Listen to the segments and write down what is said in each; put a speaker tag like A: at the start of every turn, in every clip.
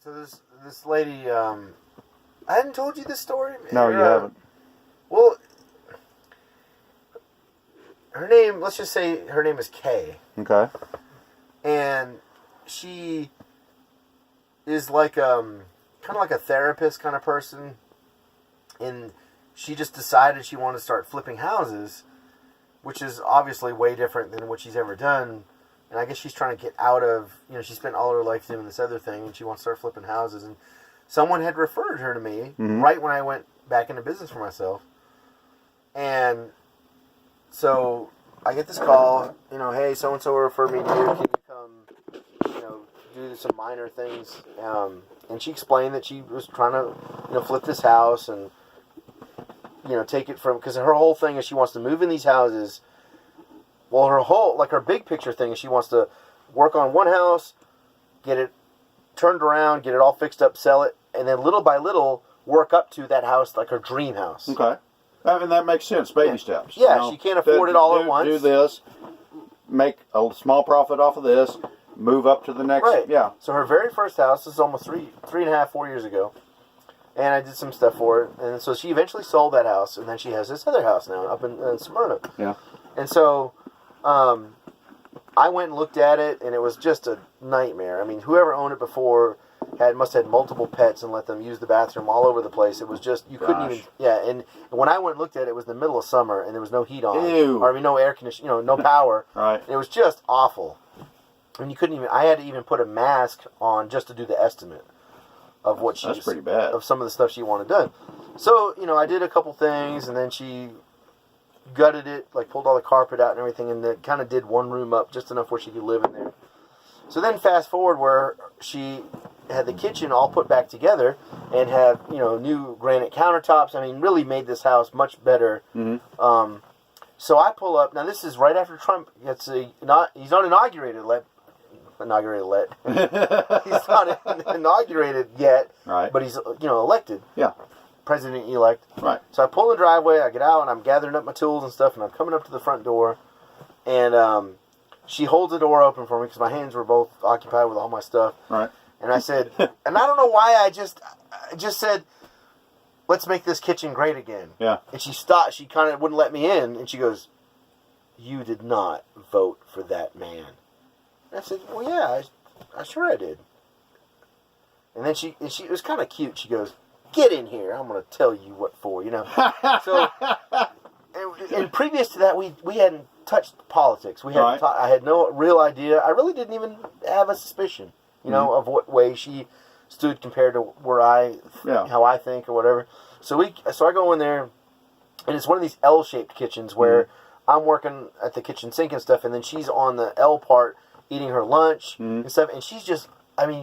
A: So this lady, I hadn't told you this story?
B: No, you haven't.
A: Well, her name, let's just say her name is Kay.
B: Okay.
A: And she is like, kind of like a therapist kind of person. And she just decided she wanted to start flipping houses, which is obviously way different than what she's ever done. And I guess she's trying to get out of, she spent all her life doing this other thing, and she wants to start flipping houses. And someone had referred her to me right when I went back into business for myself. And so I get this call, hey, so-and-so referred me to you. Can you come, do some minor things? And she explained that she was trying to, flip this house and, take it from, because her whole thing is she wants to move in these houses. Well, her big picture thing is she wants to work on one house, get it turned around, get it all fixed up, sell it, and then little by little work up to that house, like her dream house.
B: Okay. I mean, that makes sense. Baby steps.
A: Yeah, she can't afford it all at once.
B: Do this, make a small profit off of this, move up to the next.
A: Right.
B: Yeah.
A: So her very first house, this is almost 4 years ago, and I did some stuff for her, and so she eventually sold that house, and then she has this other house now up in Smyrna.
B: Yeah.
A: And so I went and looked at it, and it was just a nightmare. I mean, whoever owned it before must have had multiple pets and let them use the bathroom all over the place. It was just, couldn't even, and when I went and looked at it, it was the middle of summer, and there was no heat on.
B: Ew.
A: Or, no air conditioning, no power.
B: Right.
A: And it was just awful. And you couldn't even, I had to even put a mask on just to do the estimate of what
B: That's pretty bad.
A: Of some of the stuff she wanted done. So, I did a couple things, and then she gutted it, like pulled all the carpet out and everything, and then kind of did one room up just enough where she could live in there. So then fast forward where she had the kitchen all put back together and have, new granite countertops. I mean, really made this house much better. Mm-hmm. So I pull up. Now, this is right after Trump gets he's not inaugurated he's not inaugurated yet,
B: right?
A: But he's, elected.
B: Yeah.
A: President-elect.
B: Right.
A: So I pull in the driveway, I get out, and I'm gathering up my tools and stuff, and I'm coming up to the front door, and she holds the door open for me because my hands were both occupied with all my stuff.
B: Right.
A: And I said, and I don't know why I just said, let's make this kitchen great again.
B: Yeah.
A: And she stopped, she kind of wouldn't let me in, and she goes, you did not vote for that man. And I said, well, yeah, I sure I did. And then she it was kind of cute. She goes, get in here. I'm going to tell you what for, So, and previous to that, we hadn't touched politics. We hadn't.
B: Right.
A: I had no real idea. I really didn't even have a suspicion, of what way she stood compared to where how I think or whatever. So I go in there, and it's one of these L-shaped kitchens where I'm working at the kitchen sink and stuff, and then she's on the L part eating her lunch and stuff, and she's just,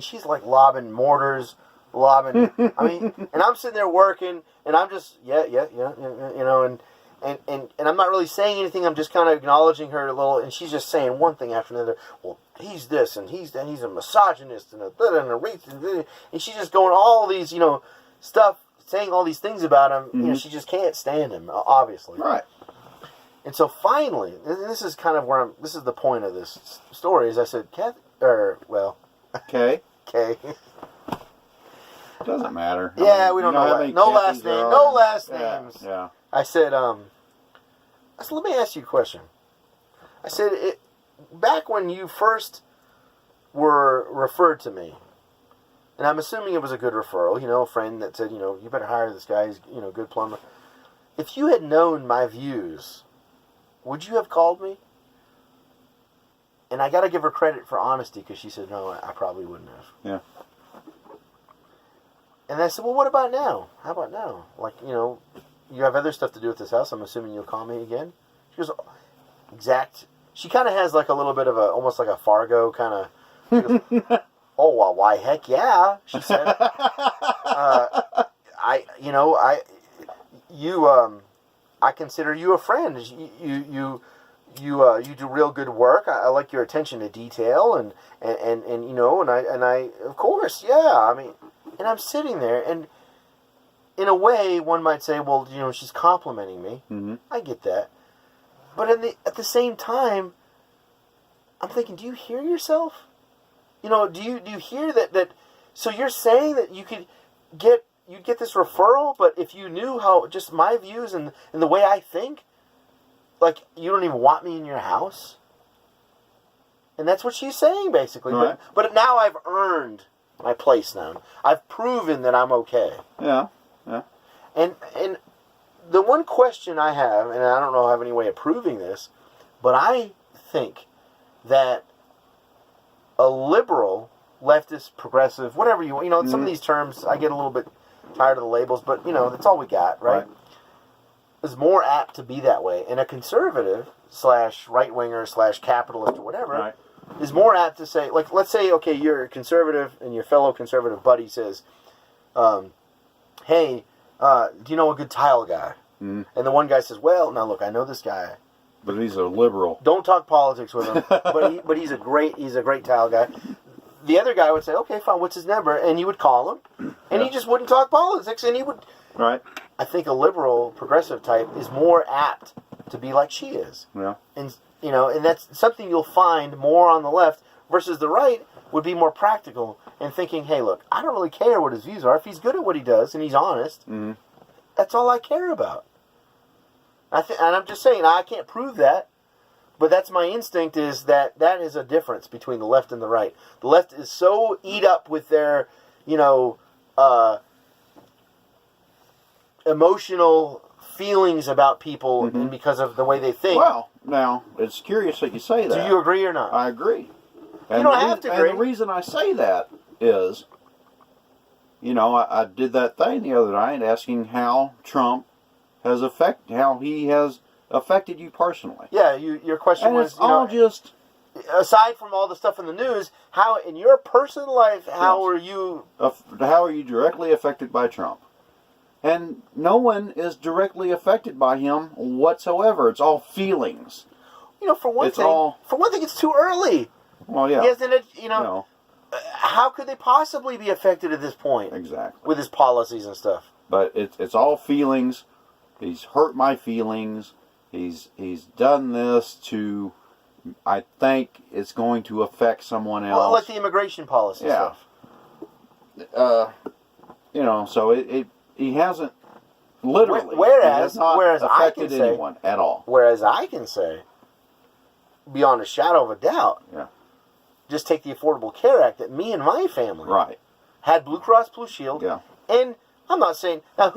A: she's like lobbing mortars. And I'm sitting there working, and I'm just, and I'm not really saying anything. I'm just kind of acknowledging her a little, and she's just saying one thing after another. Well, he's this, and he's that, he's a misogynist, and a racist, and she's just going all these, stuff, saying all these things about him. She just can't stand him, obviously.
B: Right.
A: And so finally, and this is kind of this is the point of this story, is I said,
B: Okay.
A: Kay.
B: Doesn't matter.
A: Yeah, we don't know. No last name. No last names.
B: Yeah.
A: I said, let me ask you a question. I said, back when you first were referred to me, and I'm assuming it was a good referral, a friend that said, you better hire this guy, he's, good plumber. If you had known my views, would you have called me? And I got to give her credit for honesty, because she said, no, I probably wouldn't have.
B: Yeah. And
A: I said, well, what about now? How about now? Like, you have other stuff to do with this house. I'm assuming you'll call me again. She goes, exact. She kind of has like a little bit of almost like a Fargo kind of. Oh, well, why, heck yeah, she said. I consider you a friend. You do real good work. I like your attention to detail, and I of course, yeah. And I'm sitting there, and in a way, one might say, well, she's complimenting me. Mm-hmm. I get that. But at the same time, I'm thinking, do you hear yourself? Do you hear that So you're saying that you'd get this referral, but if you knew how just my views and the way I think, like you don't even want me in your house? And that's what she's saying, basically.
B: Right.
A: But now I've earned my place now. I've proven that I'm okay.
B: Yeah.
A: And the one question I have, and I don't know if I have any way of proving this, but I think that a liberal, leftist, progressive, whatever you want, some of these terms, I get a little bit tired of the labels, but, that's all we got, right? Is more apt to be that way. And a conservative / right-winger / capitalist or whatever is more apt to say, like, let's say, okay, you're a conservative and your fellow conservative buddy says, hey, do you know a good tile guy? And the one guy says, well, now look, I know this guy.
B: But he's a liberal.
A: Don't talk politics with him. but he's a great tile guy. The other guy would say, okay, fine, what's his number? And you would call him, and he just wouldn't talk politics, and he would...
B: Right.
A: I think a liberal, progressive type is more apt to be like she is.
B: Yeah.
A: And, and that's something you'll find more on the left versus the right would be more practical and thinking, hey, look, I don't really care what his views are. If he's good at what he does and he's honest, that's all I care about. And I'm just saying, I can't prove that, but that's my instinct is that is a difference between the left and the right. The left is so eat up with their, emotional feelings about people and because of the way they think.
B: Well, now, it's curious that you say that.
A: Do you agree or not?
B: I agree. And
A: you don't have to agree.
B: And the reason I say that is, I did that thing the other night asking how Trump how he has affected you personally.
A: Yeah, your question
B: And
A: was,
B: it's all just...
A: aside from all the stuff in the news, how in your personal life, how are you...
B: How are you directly affected by Trump? And no one is directly affected by him whatsoever. It's all feelings.
A: For one thing, it's too early.
B: Well, yeah.
A: Isn't it, how could they possibly be affected at this point?
B: Exactly.
A: With his policies and stuff.
B: But it's all feelings. He's hurt my feelings. He's done this to, I think it's going to affect someone else.
A: Well, like the immigration policy stuff.
B: So he hasn't literally.
A: Whereas
B: affected
A: I can say,
B: anyone at all.
A: Whereas I can say, beyond a shadow of a doubt, just take the Affordable Care Act that me and my family had Blue Cross Blue Shield.
B: Yeah.
A: And I'm not saying now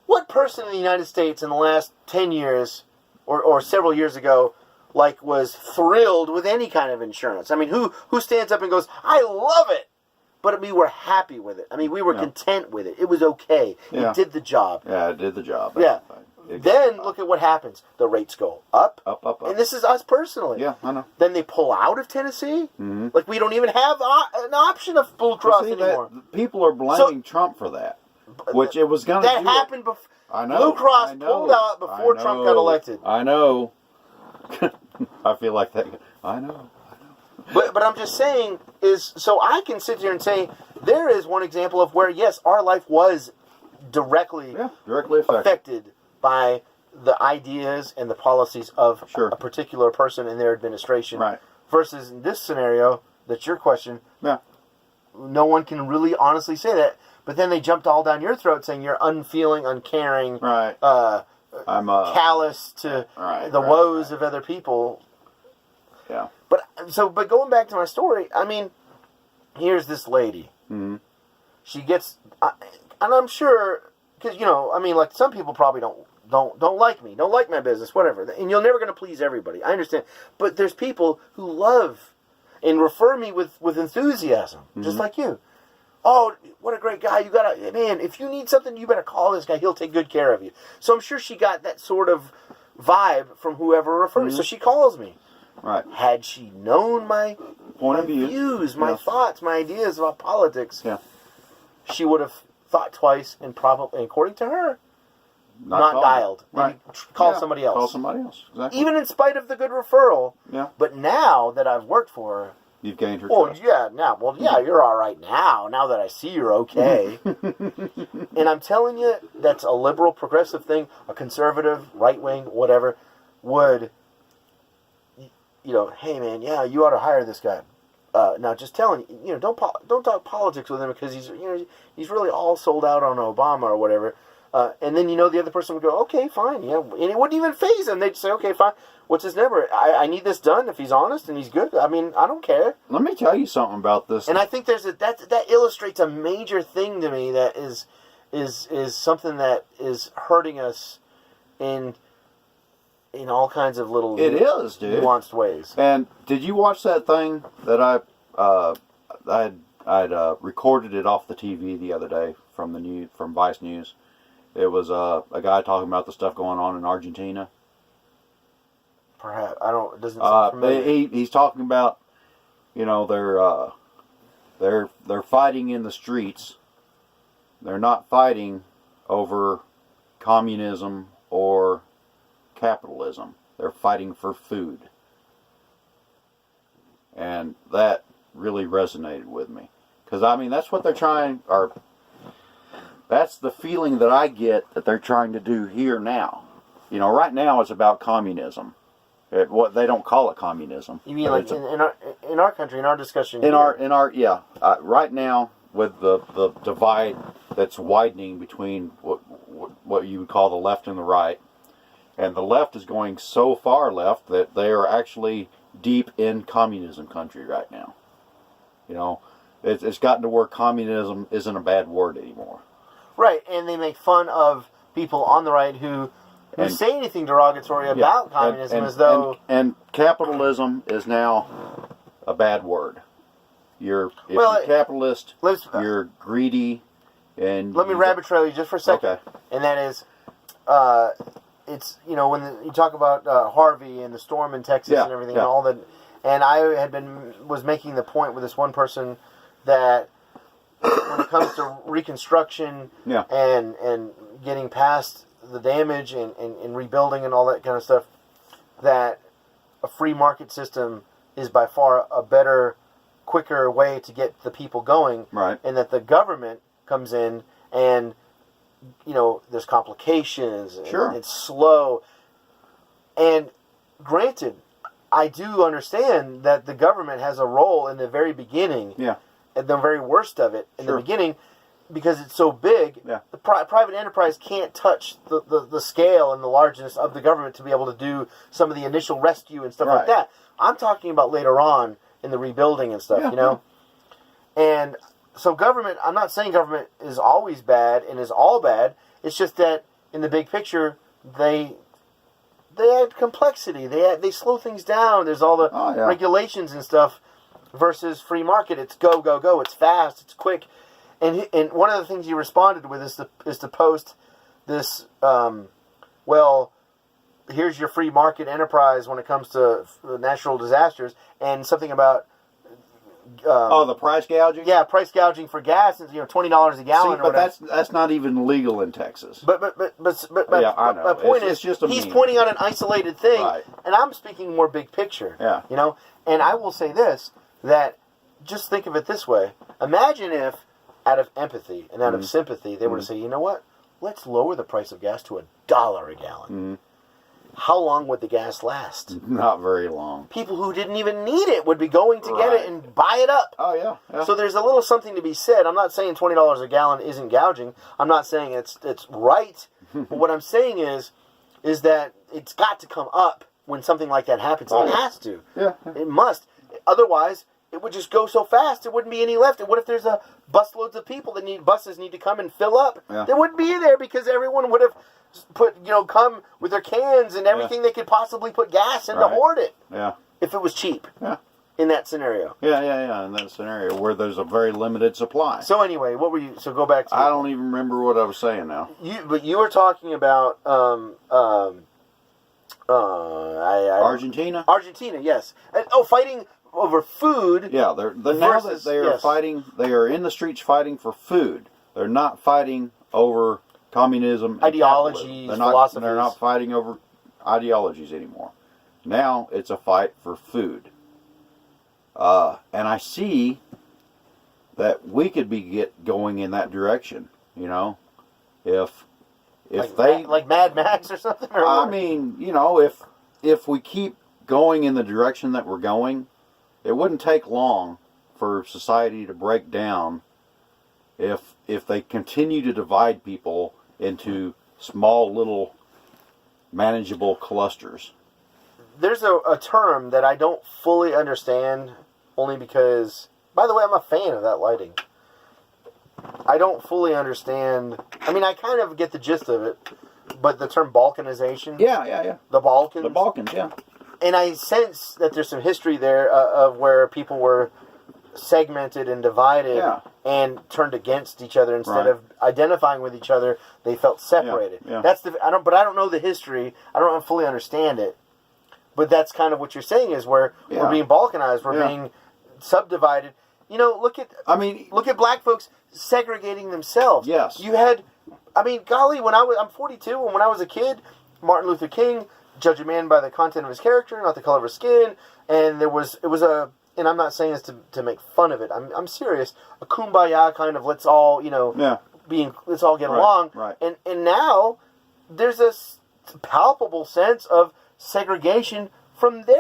A: what person in the United States in the last 10 years or several years ago was thrilled with any kind of insurance? I mean, who stands up and goes, I love it? But we were happy with it. I mean, we were content with it. It was okay. It did the job.
B: Yeah, it did the job.
A: Yeah. Then look at what happens. The rates go up.
B: Up.
A: And this is us personally.
B: Yeah, I know.
A: Then they pull out of Tennessee. Mm-hmm. Like, we don't even have an option of Blue Cross anymore.
B: People are blaming Trump for that. Which it was going to do.
A: That happened before.
B: I know.
A: Blue Cross pulled out before Trump got elected.
B: I know. I feel like that. I know.
A: But I'm just saying so I can sit here and say there is one example of where, yes, our life was directly affected by the ideas and the policies of a particular person in their administration.
B: Right.
A: Versus in this scenario, that's your question, no one can really honestly say that. But then they jumped all down your throat saying you're unfeeling, uncaring,
B: I'm
A: callous to the woes of other people.
B: Yeah.
A: But going back to my story, I mean, here's this lady.
B: Mm-hmm.
A: She gets, and I'm sure, because some people probably don't like me, don't like my business, whatever. And you're never going to please everybody. I understand, but there's people who love and refer me with enthusiasm, just like you. Oh, what a great guy! If you need something, you better call this guy. He'll take good care of you. So I'm sure she got that sort of vibe from whoever referred me. So she calls me.
B: Right.
A: Had she known my
B: point of view,
A: views, my thoughts, my ideas about politics, she would have thought twice and probably, according to her, not dialed.
B: Right.
A: Call somebody else.
B: Call somebody else. Exactly.
A: Even in spite of the good referral. Yeah. But now that I've worked for her,
B: you've gained her trust.
A: You're all right now. Now that I see you're okay. And I'm telling you, that's a liberal, progressive thing. A conservative, right-wing, whatever, would, hey man, you ought to hire this guy. now just telling you, don't talk politics with him because he's really all sold out on Obama or whatever. And then the other person would go, okay, fine, yeah, and it wouldn't even faze him. They'd say, okay, fine. What's his number? I need this done. If he's honest and he's good, I mean, I don't care.
B: Let me tell you something about this.
A: And I think that illustrates a major thing to me that is something that is hurting us in all kinds of little
B: it is, dude,
A: nuanced ways.
B: And did you watch that thing that I'd recorded it off the TV the other day from Vice News? It was a guy talking about the stuff going on in Argentina.
A: Perhaps it doesn't seem familiar.
B: He's talking about, they're fighting in the streets. They're not fighting over communism or capitalism. They're fighting for food. And that really resonated with me. Because, I mean, that's what they're trying, or that's the feeling that I get that they're trying to do here now. Right now it's about communism. What they don't call it communism.
A: You mean like in our country, in our discussion?
B: Right now, with the divide that's widening between what you would call the left and the right, and the left is going so far left that they are actually deep in communism country right now. It's gotten to where communism isn't a bad word anymore.
A: Right, and they make fun of people on the right who say anything derogatory about communism as though...
B: And capitalism is now a bad word. If you're capitalist, you're greedy, and...
A: Let me rabbit trail you just for a second.
B: Okay.
A: And that is, it's, when you talk about Harvey and the storm in Texas and everything and all that, and I was making the point with this one person that when it comes to reconstruction and getting past the damage and rebuilding and all that kind of stuff, that a free market system is by far a better, quicker way to get the people going.
B: Right.
A: And that the government comes in and, there's complications.
B: Sure.
A: And it's slow. And granted, I do understand that the government has a role in the very beginning.
B: Yeah.
A: At the very worst of it in the beginning, because it's so big, the private enterprise can't touch the scale and the largeness of the government to be able to do some of the initial rescue and stuff like that. I'm talking about later on in the rebuilding and stuff, And so government, I'm not saying government is always bad and is all bad. It's just that in the big picture, they add complexity. They slow things down. There's all the regulations and stuff. Versus free market, it's go, go, go. It's fast, it's quick, and one of the things he responded with is to post this. Here's your free market enterprise when it comes to natural disasters, and something about
B: the price gouging.
A: Yeah, price gouging for gas is $20 a gallon.
B: See, but that's not even legal in Texas.
A: But
B: I know.
A: My point is,
B: just
A: he's pointing out an isolated thing,
B: right.
A: And I'm speaking more big picture.
B: Yeah.
A: And I will say this. That, just think of it this way. Imagine if, out of empathy and out of sympathy, they were to say, you know what? Let's lower the price of gas to $1 a gallon. How long would the gas last?
B: Not very long.
A: People who didn't even need it would be going to get it and buy it up.
B: Oh, yeah.
A: So there's a little something to be said. I'm not saying $20 a gallon isn't gouging. I'm not saying it's right. But what I'm saying is that it's got to come up when something like that happens. It has to.
B: Yeah.
A: It must. Otherwise, it would just go so fast, it wouldn't be any left. And what if there's a busloads of people that buses need to come and fill up?
B: Yeah.
A: They wouldn't be there because everyone would have come with their cans and everything they could possibly put gas in to hoard it.
B: Yeah.
A: If it was cheap.
B: Yeah.
A: In that scenario.
B: Yeah. In that scenario where there's a very limited supply.
A: So anyway, what were you? So go back to.
B: I don't even remember what I was saying now.
A: But you were talking about
B: Argentina.
A: Argentina, yes. And, fighting over food.
B: Yeah, now that they are fighting, they are in the streets fighting for food. They're not fighting over communism, and
A: ideologies, philosophies.
B: They're not fighting over ideologies anymore. Now it's a fight for food. And I see that we could be going in that direction. If
A: like Mad Max or something. Or
B: I mean, if we keep going in the direction that we're going, it wouldn't take long for society to break down if they continue to divide people into small little manageable clusters.
A: There's a term that I don't fully understand, only because, by the way, I'm a fan of that lighting. I don't fully understand. I mean, I kind of get the gist of it, but the term balkanization.
B: Yeah.
A: The Balkans.
B: The Balkans, yeah.
A: And I sense that there's some history there of where people were segmented and divided and turned against each other instead of identifying with each other. They felt separated.
B: Yeah.
A: That's I don't know the history. I don't fully understand it. But that's kind of what you're saying is where we're being balkanized. We're being subdivided. You know, look at black folks segregating themselves.
B: Yes.
A: You had, I mean, golly, I'm 42, and when I was a kid, Martin Luther King, judge a man by the content of his character, not the color of his skin, and and I'm not saying this to make fun of it. I'm serious. A kumbaya kind of let's all, let's all get along.
B: Right.
A: And now there's this palpable sense of segregation from they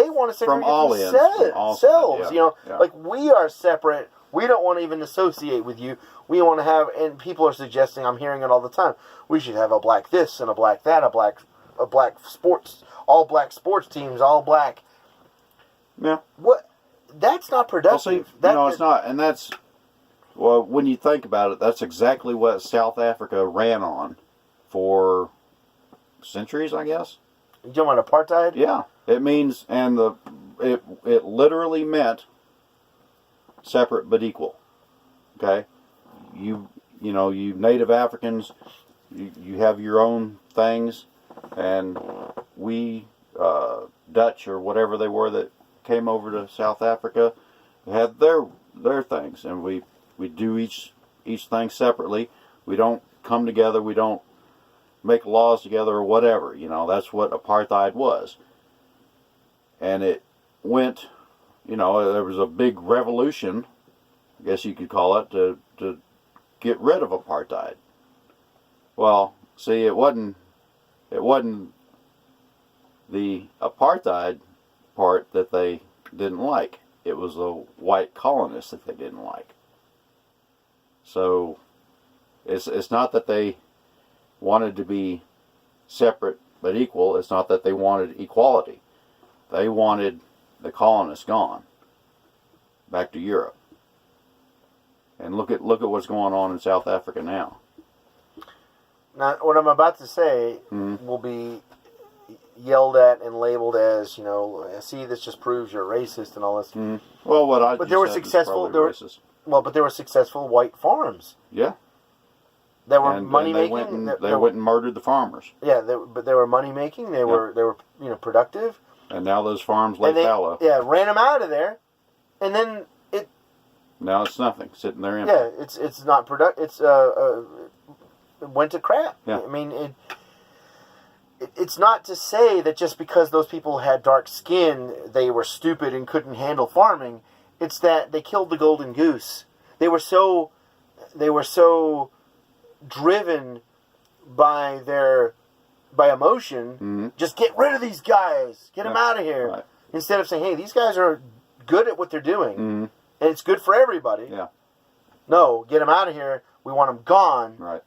A: want to segregate themselves. Like we are separate. We don't want to even associate with you. We want to have, and people are suggesting, I'm hearing it all the time, we should have a black this and a black that, a black sports, all black sports teams, all black.
B: Yeah.
A: What? That's not productive.
B: Well, see, it's not. And that's, well, when you think about it, that's exactly what South Africa ran on for centuries, I guess.
A: You talking about apartheid?
B: Yeah. It means, and it literally meant separate but equal. Okay? You Native Africans, you have your own things, and we, Dutch or whatever they were that came over to South Africa, had their things, and we do each thing separately. We don't come together. We don't make laws together or whatever. That's what apartheid was. And it went, there was a big revolution, I guess you could call it, to get rid of apartheid. Well, see, it wasn't the apartheid part that they didn't like. It was the white colonists that they didn't like. So it's not that they wanted to be separate but equal. It's not that they wanted equality. They wanted the colonists gone back to Europe. And look at what's going on in South Africa now.
A: Now, what I'm about to say will be yelled at and labeled as, see, this just proves you're racist and all this.
B: Well,
A: but there were successful. But there were successful white farms.
B: Yeah.
A: That were money making.
B: They went and murdered the farmers.
A: Yeah, but they were money making. They were productive.
B: And now those farms lay fallow.
A: Yeah, ran them out of there, and then
B: now it's nothing, sitting there empty.
A: Yeah, it's not productive. It went to crap.
B: Yeah.
A: I mean, it's not to say that just because those people had dark skin, they were stupid and couldn't handle farming. It's that they killed the golden goose. They were so driven by emotion. Just get rid of these guys. Get them out of here.
B: Right.
A: Instead of saying, hey, these guys are good at what they're doing. And it's good for everybody.
B: Yeah.
A: No, get them out of here. We want them gone.
B: Right.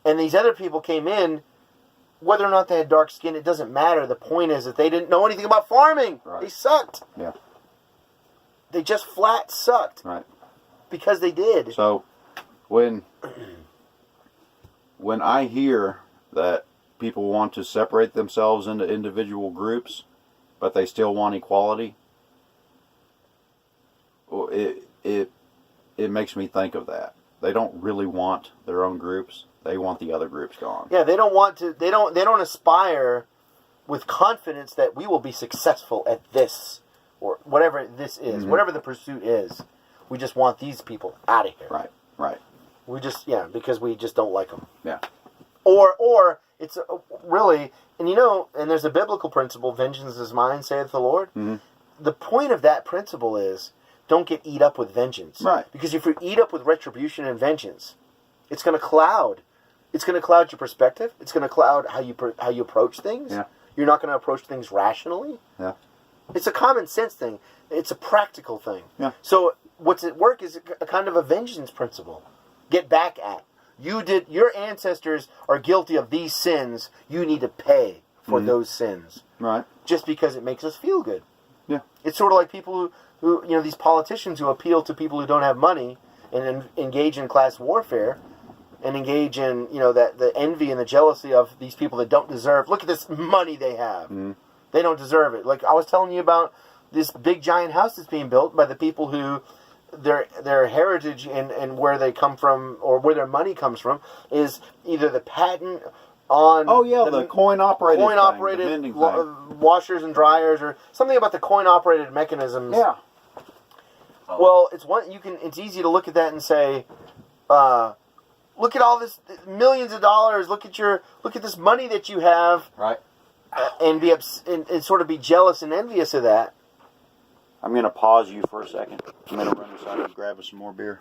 A: And these other people came in, whether or not they had dark skin, it doesn't matter. The point is that they didn't know anything about farming.
B: Right.
A: They sucked.
B: Yeah.
A: They just flat sucked.
B: Right.
A: Because they did.
B: So, when I hear that people want to separate themselves into individual groups, but they still want equality, it makes me think of that. They don't really want their own groups. They want the other groups gone.
A: Yeah, they don't want to. They don't aspire with confidence that we will be successful at this or whatever this is, whatever the pursuit is. We just want these people out of here.
B: Right.
A: We just because we just don't like them.
B: Yeah.
A: Or it's really, and there's a biblical principle: vengeance is mine, saith the Lord. The point of that principle is don't get eat up with vengeance.
B: Right.
A: Because if you eat up with retribution and vengeance, it's going to cloud. It's going to cloud your perspective. It's going to cloud how you approach things.
B: Yeah.
A: You're not going to approach things rationally.
B: Yeah.
A: It's a common sense thing. It's a practical thing.
B: Yeah.
A: So what's at work is a kind of a vengeance principle. Get back at. Your ancestors are guilty of these sins. You need to pay for those sins.
B: Right.
A: Just because it makes us feel good.
B: Yeah.
A: It's sort of like people who these politicians who appeal to people who don't have money and engage in class warfare and engage in, that the envy and the jealousy of these people that don't deserve. Look at this money they have. They don't deserve it. Like I was telling you about this big giant house that's being built by the people who their heritage and where they come from or where their money comes from is either the patent on
B: the coin-operated
A: washers and dryers or something about the coin-operated mechanisms.
B: Yeah.
A: Well, it's easy to look at that and say, look at all this millions of dollars. Look at this money that you have,
B: right?
A: And be and sort of be jealous and envious of that.
B: I'm going to pause you for a second. I'm going to run inside and grab us some more beer.